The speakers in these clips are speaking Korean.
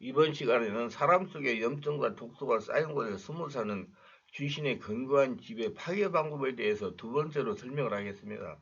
이번 시간에는 사람 속에 염증과 독소가 쌓인 곳에 숨어 사는 귀신의 견고한 집의 파괴 방법에 대해서 두 번째로 설명을 하겠습니다.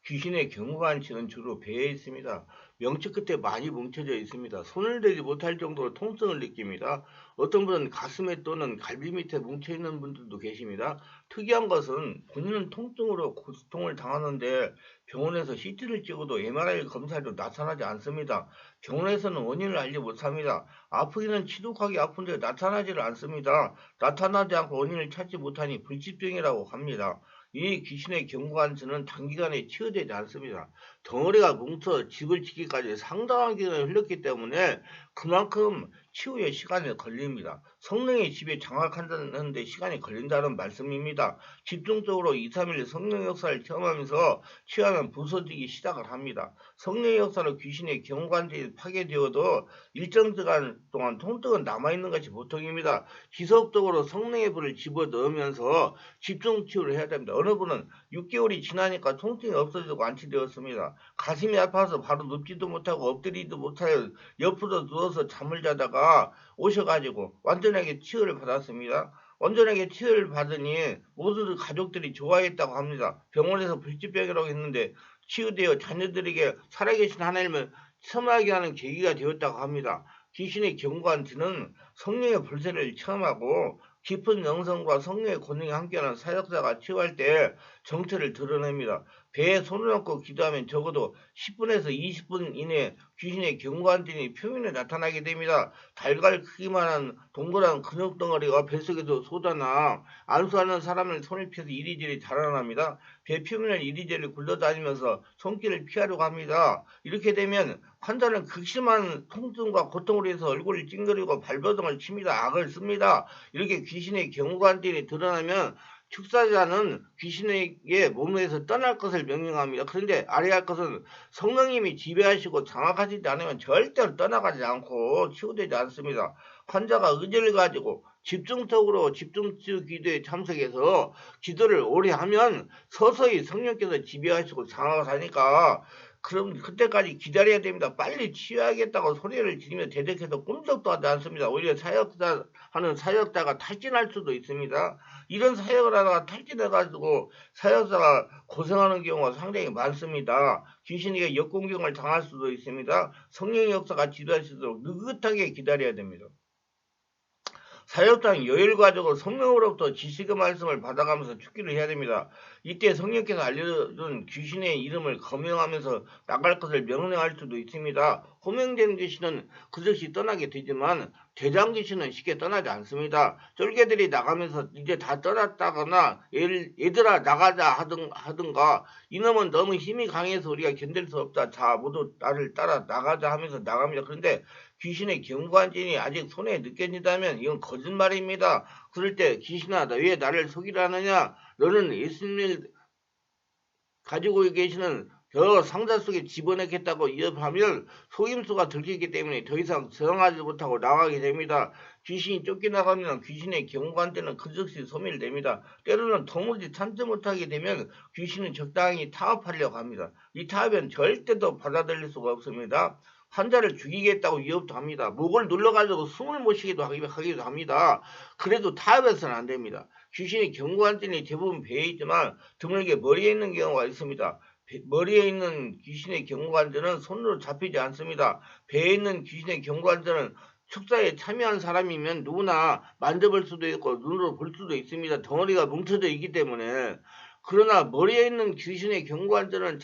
귀신의 경구간치는 주로 배에 있습니다. 명치 끝에 많이 뭉쳐져 있습니다. 손을 대지 못할 정도로 통증을 느낍니다. 어떤 분은 가슴에 또는 갈비 밑에 뭉쳐있는 분들도 계십니다. 특이한 것은 본인은 통증으로 고통을 당하는데 병원에서 CT를 찍어도 MRI 검사도 나타나지 않습니다. 병원에서는 원인을 알지 못합니다. 아프기는 지독하게 아픈데 나타나지를 않습니다. 나타나지 않고 원인을 찾지 못하니 불치병이라고 합니다. 이 귀신의 경관수는 단기간에 치유되지 않습니다. 덩어리가 뭉쳐 집을 지기까지 상당한 기간이 흘렀기 때문에 그만큼 치유에 시간이 걸립니다. 성령의 집에 장악한다는 데 시간이 걸린다는 말씀입니다. 집중적으로 2, 3일 성령 역사를 체험하면서 치유하면 부서지기 시작을 합니다. 성령의 역사로 귀신의 경관들이 파괴되어도 일정 기간 동안 통증은 남아있는 것이 보통입니다. 지속적으로 성령의 불을 집어넣으면서 집중 치유를 해야 됩니다. 어느 분은 6개월이 지나니까 통증이 없어지고 완치되었습니다. 가슴이 아파서 바로 눕지도 못하고 엎드리지도 못하여 옆으로 누워서 잠을 자다가 오셔가지고 완전하게 치유를 받았습니다. 완전하게 치유를 받으니 모두 가족들이 좋아했다고 합니다. 병원에서 불치병이라고 했는데 치유되어 자녀들에게 살아계신 하나님을 섬하게 하는 계기가 되었다고 합니다. 귀신의 경관치는 성령의 불세를 체험하고 깊은 영성과 성령의 권능이 함께하는 사역자가 치유할 때 정체를 드러냅니다. 배에 손을 얹고 기도하면 적어도 10분에서 20분 이내에 귀신의 경관진이 표면에 나타나게 됩니다. 달걀 크기만한 동그란 근육덩어리가 뱃속에서 쏟아나 안수하는 사람을 손을 펴서 이리저리 자라납니다. 배 표면을 이리저리 굴러다니면서 손길을 피하려고 합니다. 이렇게 되면 환자는 극심한 통증과 고통으로 해서 얼굴을 찡그리고 발버둥을 칩니다. 악을 씁니다. 이렇게 귀신의 경관들이 드러나면 축사자는 귀신에게 몸에서 떠날 것을 명령합니다. 그런데 알아야 할 것은 성령님이 지배하시고 장악하시지 않으면 절대로 떠나가지 않고 치유되지 않습니다. 환자가 의지를 가지고 집중적으로 집중치유 기도에 참석해서 기도를 오래 하면 서서히 성령께서 지배하시고 장악을 하니까 그럼 그때까지 기다려야 됩니다. 빨리 치유하겠다고 소리를 지르며 대적해서 꿈쩍도 하지 않습니다. 오히려 하는 사역자가 탈진할 수도 있습니다. 이런 사역을 하다가 탈진해가지고 사역자가 고생하는 경우가 상당히 많습니다. 귀신에게 역공격을 당할 수도 있습니다. 성령의 역사가 지도하시도록 느긋하게 기다려야 됩니다. 사역자는 여유를 가지고 성령으로부터 지식의 말씀을 받아가면서 죽기를 해야 됩니다. 이때 성령께서 알려준 귀신의 이름을 거명하면서 나갈 것을 명령할 수도 있습니다. 호명된 귀신은 그 즉시 떠나게 되지만 대장 귀신은 쉽게 떠나지 않습니다. 쫄개들이 나가면서 이제 다 떠났다거나 얘들아 나가자 하든가 이놈은 너무 힘이 강해서 우리가 견딜 수 없다. 자 모두 나를 따라 나가자 하면서 나갑니다. 그런데 귀신의 경관진이 아직 손에 느껴진다면 이건 거짓말입니다. 그럴 때 귀신아 너 왜 나를 속이라느냐? 너는 예수님을 가지고 계시는 저 상자 속에 집어넣겠다고 위협하면 속임수가 들키기 때문에 더 이상 저항하지 못하고 나가게 됩니다. 귀신이 쫓겨나가면 귀신의 경관대는 그 즉시 소멸됩니다. 때로는 도무지 참지 못하게 되면 귀신은 적당히 타협하려고 합니다. 이 타협은 절대도 받아들일 수가 없습니다. 환자를 죽이겠다고 위협도 합니다. 목을 눌러가지고 숨을 못 쉬기도 하기도 합니다. 그래도 타협해서는 안 됩니다. 귀신의 경관진이 대부분 배에 있지만 드물게 머리에 있는 경우가 있습니다. 머리에 있는 귀신의 경관들은 손으로 잡히지 않습니다. 배에 있는 귀신의 경관들은 축사에 참여한 사람이면 누구나 만져볼 수도 있고 눈으로 볼 수도 있습니다. 덩어리가 뭉쳐져 있기 때문에. 그러나 머리에 있는 귀신의 경관들은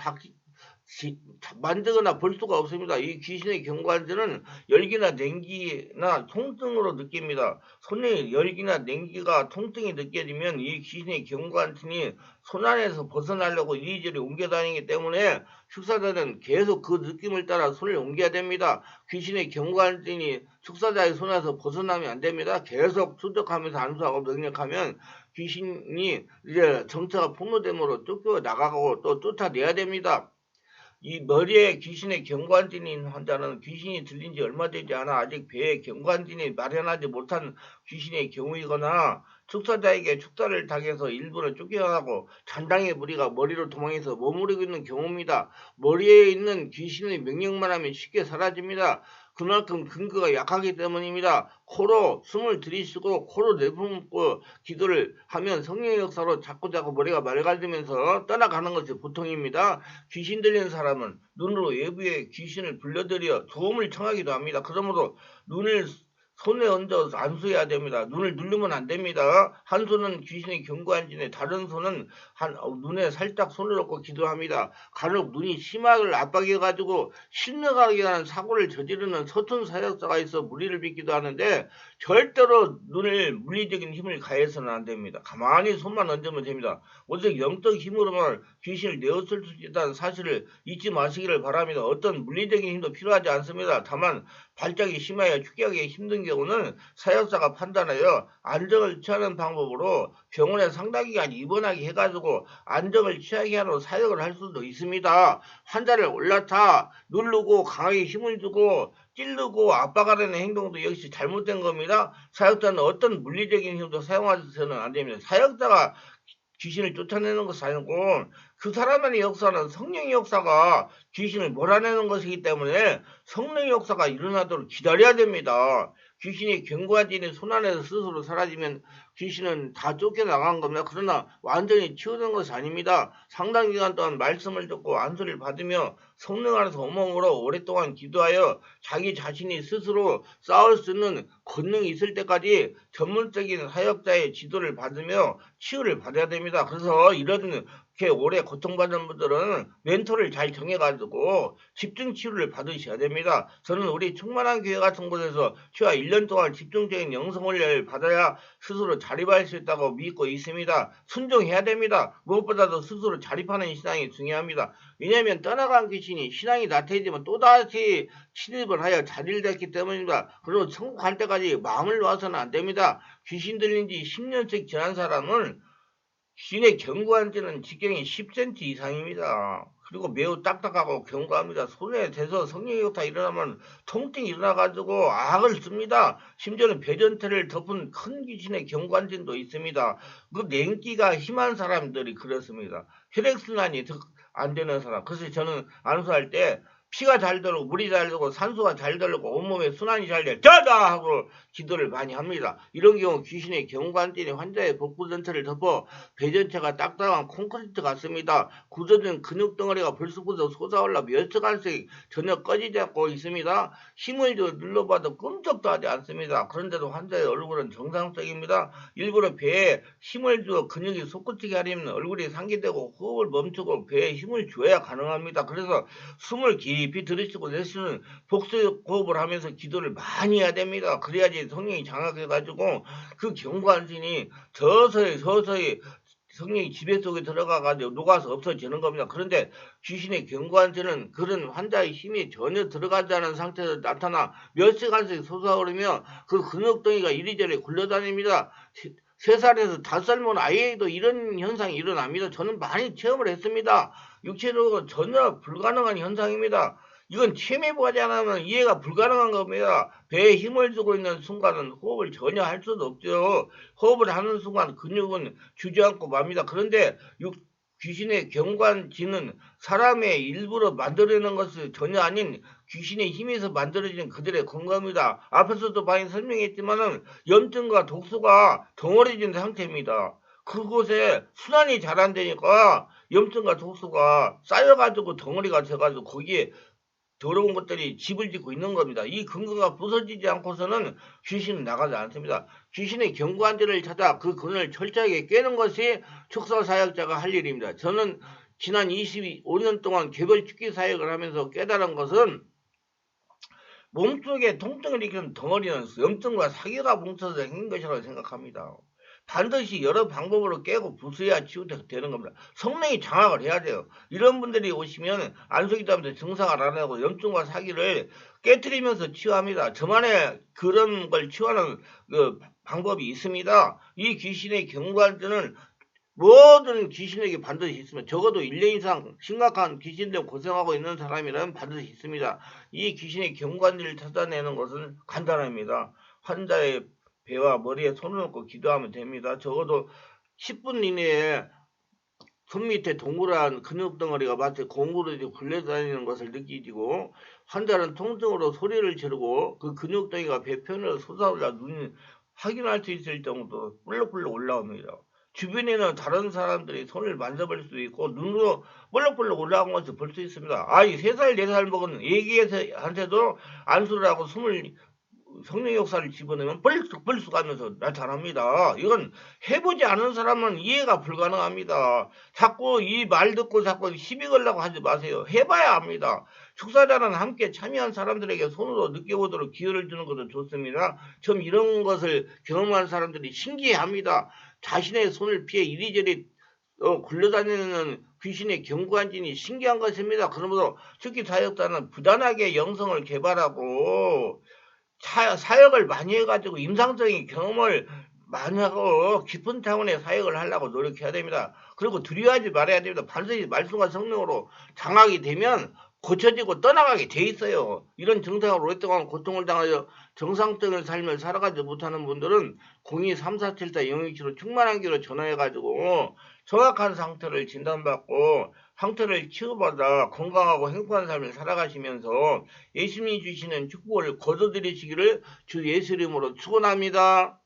만지거나 볼 수가 없습니다. 이 귀신의 경관들은 열기나 냉기나 통증으로 느낍니다. 손에 열기나 냉기가 통증이 느껴지면 이 귀신의 경관들이 손 안에서 벗어나려고 이리저리 옮겨다니기 때문에 축사자는 계속 그 느낌을 따라 손을 옮겨야 됩니다. 귀신의 경관들이 축사자의 손에서 벗어나면 안 됩니다. 계속 추적하면서 안수하고 명령하면 귀신이 이제 정체가 폭로됨으로 쫓겨 나가고 또 쫓아내야 됩니다. 이 머리에 귀신의 경관진이 있는 환자는 귀신이 들린 지 얼마 되지 않아 아직 배에 경관진이 마련하지 못한 귀신의 경우이거나 축사자에게 축사를 당해서 일부러 쫓겨나고 잔당의 무리가 머리로 도망해서 머무르고 있는 경우입니다. 머리에 있는 귀신의 명령만 하면 쉽게 사라집니다. 그만큼 근거가 약하기 때문입니다. 코로 숨을 들이쉬고 코로 내뿜고 기도를 하면 성령의 역사로 자꾸자꾸 머리가 맑아지면서 떠나가는 것이 보통입니다. 귀신 들린 사람은 눈으로 외부의 귀신을 불러들여 도움을 청하기도 합니다. 그러므로 눈을 손에 얹어 안수해야 됩니다. 눈을 누르면 안 됩니다. 한 손은 귀신이 경고한 진에 다른 손은 눈에 살짝 손을 얹고 기도합니다. 간혹 눈이 심하게 압박해가지고 실명하게 하는 사고를 저지르는 서툰 사역자가 있어 무리를 빚기도 하는데 절대로 눈을 물리적인 힘을 가해서는 안 됩니다. 가만히 손만 얹으면 됩니다. 오직 영적 힘으로만 귀신을 내어쓸 수 있다는 사실을 잊지 마시기를 바랍니다. 어떤 물리적인 힘도 필요하지 않습니다. 다만 발작이 심하여 축기하기 힘든 경우는 사역자가 판단하여 안정을 취하는 방법으로 병원에 상당기간 입원하게 해가지고 안정을 취하게 하는 사역을 할 수도 있습니다. 환자를 올라타 누르고 강하게 힘을 주고 찌르고 압박하려는 행동도 역시 잘못된 겁니다. 사역자는 어떤 물리적인 힘도 사용하셔서는 안 됩니다. 사역자가 귀신을 쫓아내는 것이 아니고 그 사람의 역사는 성령의 역사가 귀신을 몰아내는 것이기 때문에 성령의 역사가 일어나도록 기다려야 됩니다. 귀신이 견고한 진의 손 안에서 스스로 사라지면 귀신은 다 쫓겨나간 겁니다. 그러나 완전히 치우는 것이 아닙니다. 상당 기간 동안 말씀을 듣고 안수를 받으며 성령 안에서 온몸으로 오랫동안 기도하여 자기 자신이 스스로 싸울 수 있는 권능이 있을 때까지 전문적인 사역자의 지도를 받으며 치유를 받아야 됩니다. 그래서 이렇게 오래 고통받는 분들은 멘토를 잘 정해가지고 집중 치유를 받으셔야 됩니다. 저는 우리 충만한 교회 같은 곳에서 최하 1년 동안 집중적인 영성훈련을 받아야 스스로 자립할 수 있다고 믿고 있습니다. 순종해야 됩니다. 무엇보다도 스스로 자립하는 신앙이 중요합니다. 왜냐하면 떠나간 귀신이 신앙이 나태해지면 또다시 침입을 하여 자리를 잡기 때문입니다. 그리고 천국 갈 때까지 마음을 놓아서는 안 됩니다. 귀신 들린 지 10년씩 지난 사람은 귀신의 견고한 지는 직경이 10cm 이상입니다. 그리고 매우 딱딱하고 견고합니다. 손에 대서 성령의 역사 일어나면 통증이 일어나가지고 악을 씁니다. 심지어는 배전태를 덮은 큰 귀신의 견고한 진도 있습니다. 그 냉기가 심한 사람들이 그렇습니다. 혈액순환이 안 되는 사람. 그래서 저는 안수할 때 피가 잘 들고 물이 잘 들고 산소가 잘 들고 온몸에 순환이 잘 돼. 짜다 하고 기도를 많이 합니다. 이런 경우 귀신의 견고한진이 환자의 복부 전체를 덮어 배전체가 딱딱한 콘크리트 같습니다. 굳어진 근육 덩어리가 불쑥불쑥 솟아올라 몇 시간씩 전혀 꺼지지 않고 있습니다. 힘을 줘 눌러봐도 끔찍도 하지 않습니다. 그런데도 환자의 얼굴은 정상적입니다. 일부러 배에 힘을 주어 근육이 솟구치게 하려면 얼굴이 상기되고 호흡을 멈추고 배에 힘을 줘야 가능합니다. 그래서 숨을 깊이 들이쉬고 내쉬는 복수 호흡을 하면서 기도를 많이 해야 됩니다. 그래야지 성령이 장악해가지고 그 견고한 신이 서서히 성령이 지배 속에 들어가가지고 녹아서 없어지는 겁니다. 그런데 귀신의 견고한 신은 그런 환자의 힘이 전혀 들어가지 않은 상태에서 나타나 몇 시간씩 솟아오르며 그 근육덩이가 이리저리 굴러다닙니다. 3살에서 5살 먹은 아이에도 이런 현상이 일어납니다. 저는 많이 체험을 했습니다. 육체적으로 전혀 불가능한 현상입니다. 이건 체험해보지 않으면 이해가 불가능한 겁니다. 배에 힘을 주고 있는 순간은 호흡을 전혀 할 수도 없죠. 호흡을 하는 순간 근육은 주저앉고 맙니다. 그런데 귀신의 견고한지는 사람의 일부러 만들어내는 것이 전혀 아닌 귀신의 힘에서 만들어진 그들의 건강입니다. 앞에서도 많이 설명했지만은 염증과 독소가 덩어리진 상태입니다. 그곳에 순환이 잘 안 되니까 염증과 독소가 쌓여가지고 덩어리가 돼가지고 거기에 더러운 것들이 집을 짓고 있는 겁니다. 이 근거가 부서지지 않고서는 귀신은 나가지 않습니다. 귀신의 견고한 데를 찾아 그 근을 철저하게 깨는 것이 축사 사역자가 할 일입니다. 저는 지난 25년 동안 개별 축기 사역을 하면서 깨달은 것은 몸속에 통증을 일으키는 덩어리는 염증과 사기가 뭉쳐서 생긴 것이라고 생각합니다. 반드시 여러 방법으로 깨고 부숴야 치유되는 겁니다. 성령이 장악을 해야 돼요. 이런 분들이 오시면 안수기도하면서 증상을 알아내고 염증과 사기를 깨트리면서 치유합니다. 저만의 그런 걸 치유하는 그 방법이 있습니다. 이 귀신의 견고한 때는 모든 귀신에게 반드시 있습니다. 적어도 1년 이상 심각한 귀신 때문에 고생하고 있는 사람이라면 반드시 있습니다. 이 귀신의 견고한 일을 찾아내는 것은 간단합니다. 환자의 배와 머리에 손을 얹고 기도하면 됩니다. 적어도 10분 이내에 손 밑에 동그란 근육 덩어리가 마치 공구르지 굴려다니는 것을 느끼고 환자는 통증으로 소리를 지르고 그 근육 덩이가 배편으로 솟아올라 눈이 확인할 수 있을 정도로 볼록볼록 올라옵니다. 주변에는 다른 사람들이 손을 만져볼 수도 있고 눈으로 볼록볼록 올라온 것을 볼 수 있습니다. 아이 3살 4살 먹은 애기한테도 안수를 하고 숨을 성령 역사를 집어넣으면 뻘쑥 하면서 나타납니다. 이건 해보지 않은 사람은 이해가 불가능합니다. 자꾸 이 말 듣고 자꾸 시비 걸라고 하지 마세요. 해봐야 합니다. 축사자는 함께 참여한 사람들에게 손으로 느껴보도록 기회를 주는 것도 좋습니다. 좀 이런 것을 경험한 사람들이 신기해합니다. 자신의 손을 피해 이리저리 굴러다니는 귀신의 경관진이 신기한 것입니다. 그러므로 특히 사역자는 부단하게 영성을 개발하고 사역을 많이 해가지고 임상적인 경험을 많이 하고 깊은 차원의 사역을 하려고 노력해야 됩니다. 그리고 두려워하지 말아야 됩니다. 반드시 말씀과 성령으로 장악이 되면 고쳐지고 떠나가게 돼 있어요. 이런 증상으로 오랫동안 고통을 당하여 정상적인 삶을 살아가지 못하는 분들은 02-3474-027로 충만한 기로 전화해가지고 정확한 상태를 진단받고 상태를 치유받아 건강하고 행복한 삶을 살아가시면서 예수님이 주시는 축복을 거둬들이시기를 주 예수 이름으로 축원합니다.